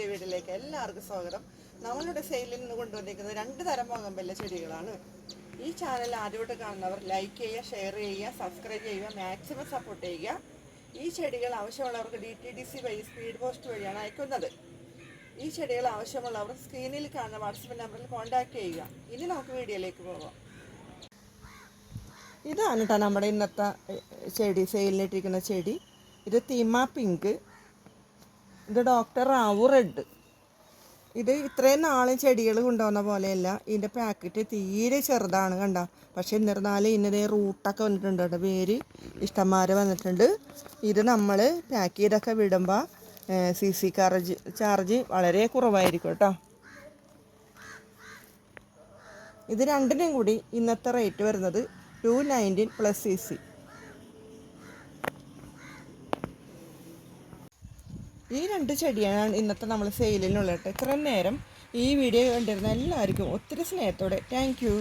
പുതിയ വീട്ടിലേക്ക് എല്ലാവർക്കും സ്വാഗതം. നമ്മളുടെ സെയിലിൽ നിന്ന് കൊണ്ടുവന്നിരിക്കുന്നത് 2 തരം ബോഗൺവില്ല ചെടികളാണ്. ഈ ചാനൽ ആദ്യമായിട്ട് കാണുന്നവർ ലൈക്ക് ചെയ്യുക, ഷെയർ ചെയ്യുക, സബ്സ്ക്രൈബ് ചെയ്യുക, മാക്സിമം സപ്പോർട്ട് ചെയ്യുക. ഈ ചെടികൾ ആവശ്യമുള്ളവർക്ക് DTDC വഴി സ്പീഡ് പോസ്റ്റ് വഴിയാണ് അയക്കുന്നത്. ഈ ചെടികൾ ആവശ്യമുള്ളവർ സ്ക്രീനിൽ കാണുന്ന വാട്സപ്പ് നമ്പറിൽ കോൺടാക്ട് ചെയ്യുക. ഇനി നമുക്ക് വീഡിയോയിലേക്ക് പോകാം. ഇതാണ് കേട്ടോ നമ്മുടെ ഇന്നത്തെ ചെടി, സെയിലിലിട്ടിരിക്കുന്ന ചെടി. ഇത് തീമ പിങ്ക്, ഇത് ഡോക്ടർ റാവു റെഡ്. ഇത് ഇത്രയും നാളും ചെടികൾ കൊണ്ടുവന്ന പോലെയല്ല, ഇതിൻ്റെ പാക്കറ്റ് തീരെ ചെറുതാണ് കണ്ട. പക്ഷെ എന്നിരുന്നാലും ഇതിൻ്റെ റൂട്ടൊക്കെ വന്നിട്ടുണ്ട് കേട്ടോ, വേര് ഇഷ്ടംമാരെ വന്നിട്ടുണ്ട്. ഇത് നമ്മൾ പാക്ക് ചെയ്തൊക്കെ വിടുമ്പോൾ CC ചാർജ് വളരെ കുറവായിരിക്കും കേട്ടോ. ഇത് രണ്ടിനും കൂടി ഇന്നത്തെ റേറ്റ് വരുന്നത് 219 + CC. ഈ 2 ചെടിയാണ് ഇന്നത്തെ നമ്മൾ സെയിലിനുള്ള കേട്ടോ. ഇത്രയും നേരം ഈ വീഡിയോ കണ്ടിരുന്ന എല്ലാവർക്കും ഒത്തിരി സ്നേഹത്തോടെ താങ്ക് യു.